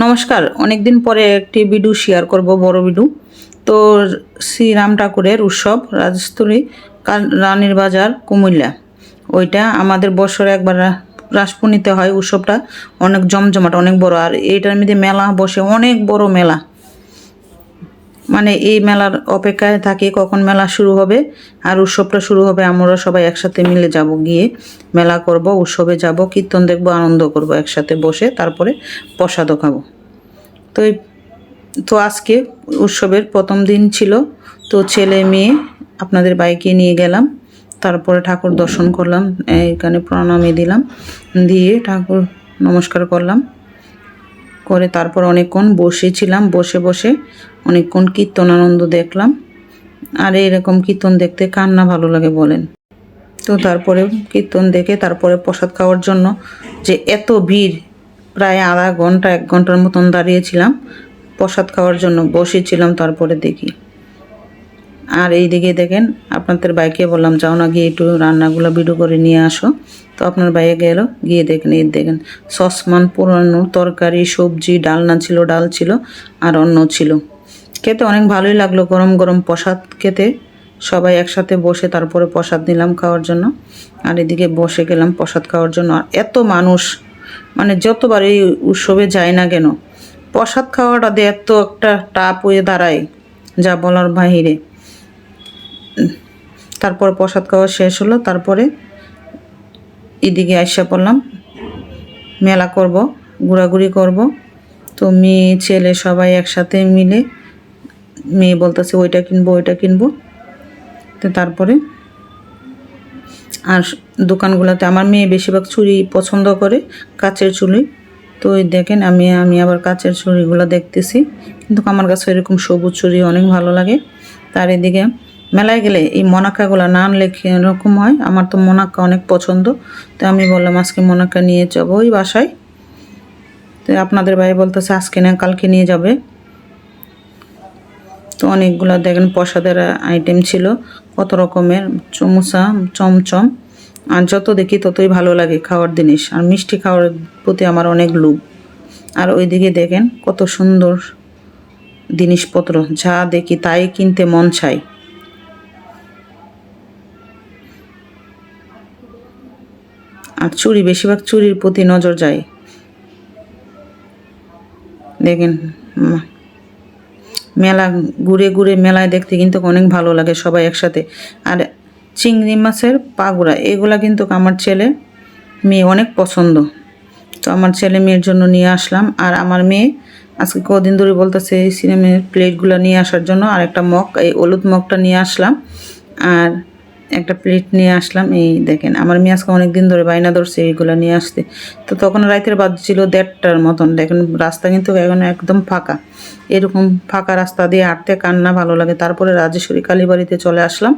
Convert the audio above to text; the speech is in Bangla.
নমস্কার, অনেকদিন পরে একটি ভিডিও শেয়ার করব, বড় ভিডিও। তো শ্রীরাম ঠাকুরের উৎসব রাজস্থলী রানীর বাজার কুমিল্লা, ওইটা আমাদের বছরে একবার রাসপুনিতে হয়। উৎসবটা অনেক জমজমাট, অনেক বড়। আর এইটার মধ্যে মেলা বসে, অনেক বড় মেলা। মানে এই মেলার অপেক্ষায় থাকি কখন মেলা শুরু হবে আর উৎসবটা শুরু হবে। আমরা সবাই একসাথে মিলে যাব, গিয়ে মেলা করব, উৎসবে যাব, কীর্তন দেখব, আনন্দ করব একসাথে বসে, তারপরে প্রসাদও খাবো। তো তো আজকে উৎসবের প্রথম দিন ছিল। তো ছেলে মেয়ে আপনাদের বাইকে নিয়ে গেলাম, তারপরে ঠাকুর দর্শন করলাম, এখানে প্রণামী দিলাম, দিয়ে ঠাকুর নমস্কার করলাম, করে তারপর অনেকক্ষণ বসেছিলাম, বসে বসে অনেকক্ষণ কীর্তন আনন্দ দেখলাম। আর এরকম কীর্তন দেখতে কার না ভালো লাগে বলেন। তো তারপরে কীর্তন দেখে তারপরে প্রসাদ খাওয়ার জন্য যে এত ভিড়, প্রায় আধা ঘন্টা 1 ঘন্টার মতন দাঁড়িয়েছিলাম প্রসাদ খাওয়ার জন্য, বসেছিলাম। তারপরে দেখি, আর এই দিকে দেখেন আপনাদের বাইকে বললাম যাও না, গিয়ে একটু রান্নাগুলো ভিডিও করে নিয়ে আসো। তো আপনার বাইরে গেল, গিয়ে দেখেন, এই দেখেন সসমান পুরানো তরকারি, সবজি, ডালনা ছিল, ডাল ছিল, আর অন্ন ছিল। খেতে অনেক ভালোই লাগলো, গরম গরম প্রসাদ খেতে। সবাই একসাথে বসে তারপরে প্রসাদ নিলাম খাওয়ার জন্য। আর এদিকে বসে গেলাম প্রসাদ খাওয়ার জন্য। আর এত মানুষ, মানে যতবার এই উৎসবে যায় না কেন, প্রসাদ খাওয়াটা দিয়ে এত একটা টাপ হয়ে দাঁড়ায় যা বলার বাহিরে। তারপর প্রসাদ খাওয়া শেষ হলো, তারপরে এদিকে আইসা পড়লাম, মেলা করব, ঘোরাঘুরি করব। তো মেয়ে ছেলে সবাই একসাথে মিলে, মেয়ে বলতেছে ওইটা কিনবো, ওইটা কিনবো। তো তারপরে আর দোকানগুলোতে আমার মেয়ে বেশিরভাগ চুড়ি পছন্দ করে, কাচের চুড়ি। তো ওই দেখেন আমি আবার কাচের চুড়িগুলো দেখতেছি, কিন্তু আমার কাছে এরকম সবুজ চুড়ি অনেক ভালো লাগে। তার এদিকে মেলায় গেলে এই মনাক্কাগুলো না আনলে এরকম হয়। আমার তো মনাক্কা অনেক পছন্দ, তো আমি বললাম আজকে মনাক্কা নিয়ে যাবো ওই বাসায়। তো আপনাদের ভাই বলতেছে আজকে না কালকে নিয়ে যাবে। তো অনেকগুলো দেখেন প্রসাদের আইটেম ছিল, কত রকমের, চমুচা, চমচম। আর যত দেখি ততই ভালো লাগে খাওয়ার জিনিস, আর মিষ্টি খাওয়ার প্রতি আমার অনেক লোভ। আর ওইদিকে দেখেন কত সুন্দর জিনিসপত্র, যা দেখি তাই কিনতে মন চায়। আর চুড়ি, বেশিরভাগ চুড়ির প্রতি নজর যায়। দেখেন মেলা ঘুরে ঘুরে মেলায় দেখতে কিন্তু অনেক ভালো লাগে সবাই একসাথে। আর চিংড়ি মাছের পাগুড়া, এগুলা কিন্তু আমার ছেলে মেয়ে অনেক পছন্দ। তো আমার ছেলে মেয়ের জন্য নিয়ে আসলাম। আর আমার মেয়ে আজকে কদিন ধরে বলতেছে এই সিনেমের প্লেটগুলো নিয়ে আসার জন্য। আর একটা মগ, এই হলুদ মগটা নিয়ে আসলাম, আর একটা প্লেট নিয়ে আসলাম। এই দেখেন আমার মেয়ে আজকে অনেক দিন ধরে বায়না ধরছে এইগুলো নিয়ে আসতে। তো তখন রাতের বাজছিল 1:30টার মতন। দেখেন রাস্তা কিন্তু এখন একদম ফাঁকা, এরকম ফাঁকা রাস্তা দিয়ে হাঁটতে কার না ভালো লাগে। তারপরে রাজেশ্বরী কালীবাড়িতে চলে আসলাম।